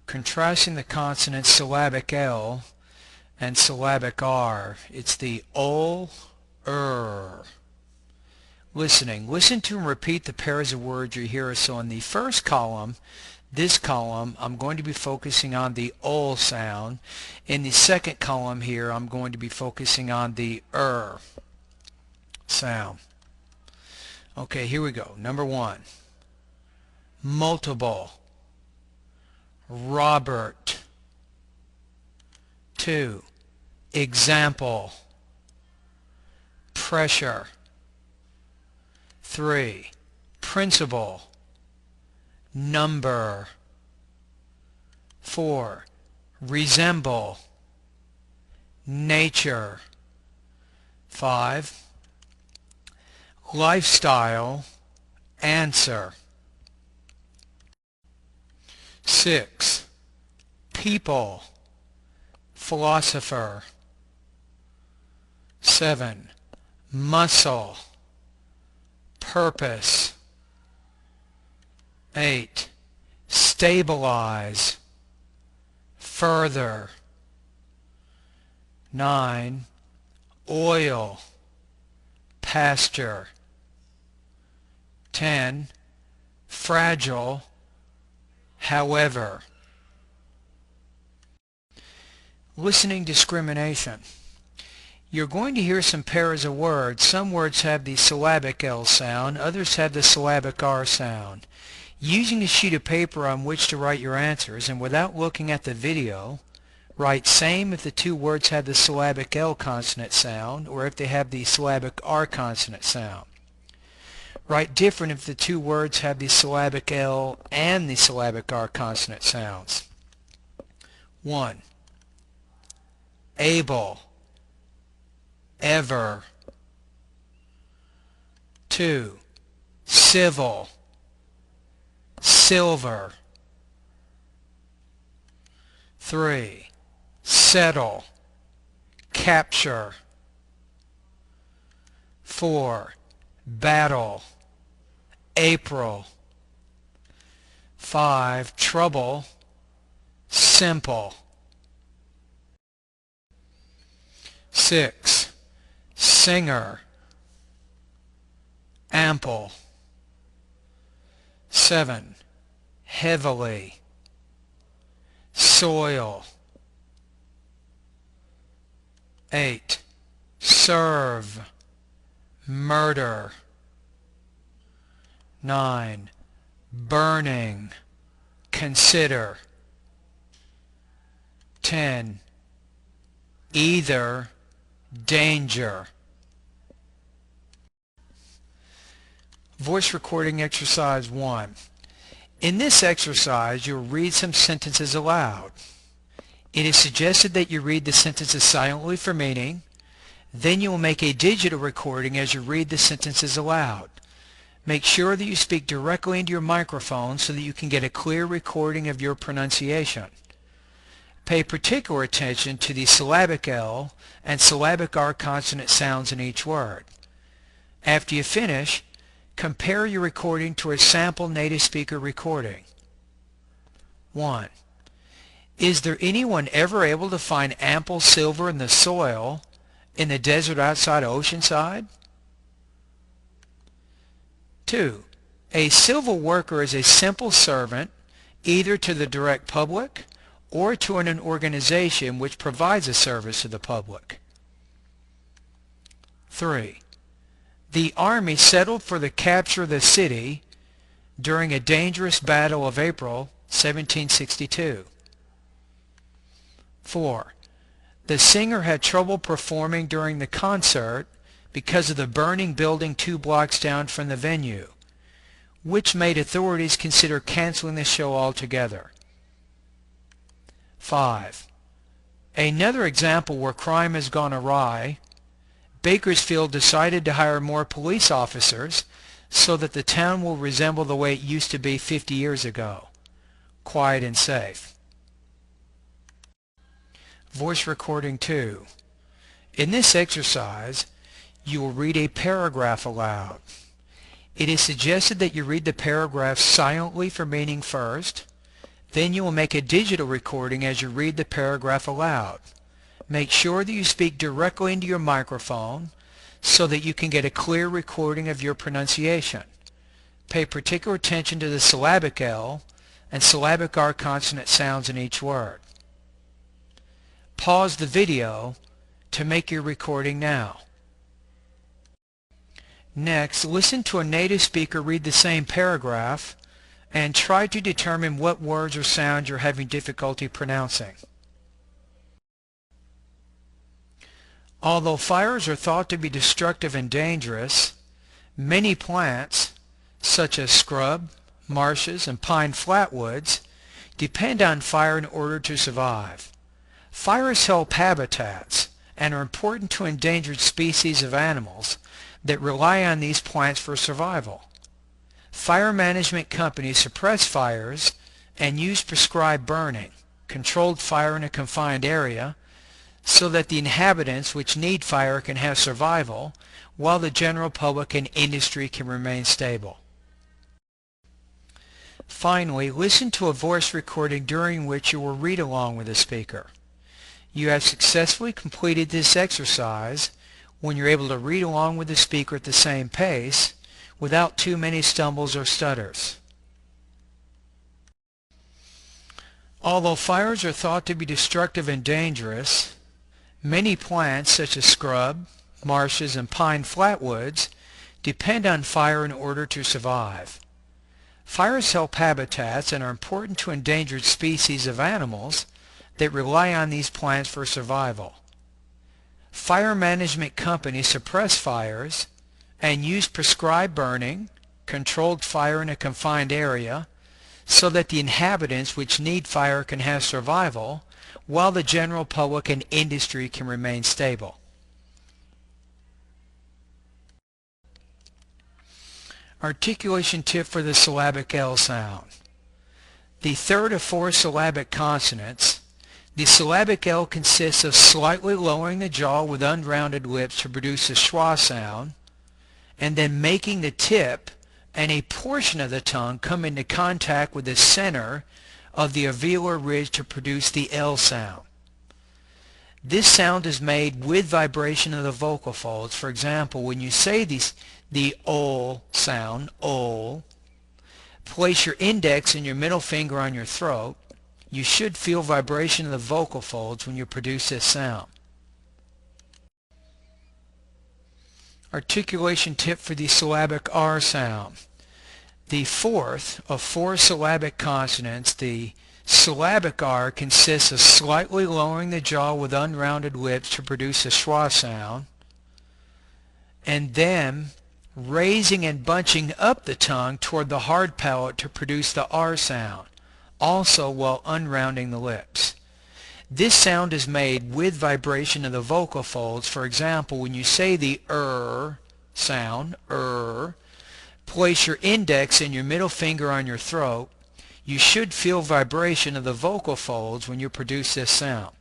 Contrasting the consonants syllabic L and syllabic R. It's the ol, Listening. Listen to and repeat the pairs of words you hear. So in the first column, this column, I'm going to be focusing on the ol sound. In the second column here, I'm going to be focusing on the sound. Okay, here we go. Number one. Multiple. Robert. 2. Example. Pressure. 3. Principle. Number. 4. Resemble. Nature. 5. Lifestyle. Answer. 6. People. Philosopher. 7. Muscle. Purpose. 8. Stabilize. Further. 9. Oil. Pasture. 10. Fragile. However. Listening discrimination. You're going to hear some pairs of words. Some words have the syllabic L sound, others have the syllabic R sound. Using a sheet of paper on which to write your answers, and without looking at the video, write same if the two words have the syllabic L consonant sound or if they have the syllabic R consonant sound. Write different if the two words have the syllabic L and the syllabic R consonant sounds. 1. Able. Ever. 2. Civil. Silver. 3. Settle. Capture. 4. Battle. April. 5. Trouble. Simple. 6. Singer. Ample. 7. Heavily. Soil. 8. Serve. Murder. 9. Burning. Consider. 10. Either. Danger. Voice recording exercise 1. In this exercise, you'll read some sentences aloud. It is suggested that you read the sentences silently for meaning. Then you will make a digital recording as you read the sentences aloud. Make sure that you speak directly into your microphone so that you can get a clear recording of your pronunciation. Pay particular attention to the syllabic L and syllabic R consonant sounds in each word. After you finish, compare your recording to a sample native speaker recording. 1. Is there anyone ever able to find ample silver in the soil in the desert outside Oceanside? 2. A civil worker is a simple servant either to the direct public or to an organization which provides a service to the public. 3. The Army settled for the capture of the city during a dangerous battle of April 1762. 4. The singer had trouble performing during the concert because of the burning building 2 blocks down from the venue, which made authorities consider canceling the show altogether. 5. Another example where crime has gone awry. Bakersfield decided to hire more police officers so that the town will resemble the way it used to be 50 years ago, quiet and safe. Voice recording 2. In this exercise, you will read a paragraph aloud. It is suggested that you read the paragraph silently for meaning first, Then you will make a digital recording as you read the paragraph aloud. Make sure that you speak directly into your microphone so that you can get a clear recording of your pronunciation. Pay particular attention to the syllabic L and syllabic R consonant sounds in each word. Pause the video to make your recording now. Next, listen to a native speaker read the same paragraph and try to determine what words or sounds you're having difficulty pronouncing. Although fires are thought to be destructive and dangerous, many plants, such as scrub, marshes, and pine flatwoods, depend on fire in order to survive. Fires help habitats and are important to endangered species of animals that rely on these plants for survival. Fire management companies suppress fires and use prescribed burning, controlled fire in a confined area, so that the inhabitants which need fire can have survival, while the general public and industry can remain stable. Finally, listen to a voice recording during which you will read along with the speaker. You have successfully completed this exercise when you're able to read along with the speaker at the same pace without too many stumbles or stutters. Although fires are thought to be destructive and dangerous, many plants such as scrub, marshes, and pine flatwoods depend on fire in order to survive. Fires help habitats and are important to endangered species of animals that rely on these plants for survival. Fire management companies suppress fires and use prescribed burning, controlled fire in a confined area, so that the inhabitants which need fire can have survival, while the general public and industry can remain stable. Articulation tip for the syllabic L sound. The third of four syllabic consonants, the syllabic L consists of slightly lowering the jaw with unrounded lips to produce a schwa sound, and then making the tip and a portion of the tongue come into contact with the center of the alveolar ridge to produce the L sound. This sound is made with vibration of the vocal folds. For example, when you say the ol sound, ol, place your index and your middle finger on your throat. You should feel vibration of the vocal folds when you produce this sound. Articulation tip for the syllabic R sound. The fourth of four syllabic consonants, the syllabic R consists of slightly lowering the jaw with unrounded lips to produce a schwa sound, and then raising and bunching up the tongue toward the hard palate to produce the R sound, also while unrounding the lips. This sound is made with vibration of the vocal folds. For example, when you say the sound, place your index and your middle finger on your throat. You should feel vibration of the vocal folds when you produce this sound.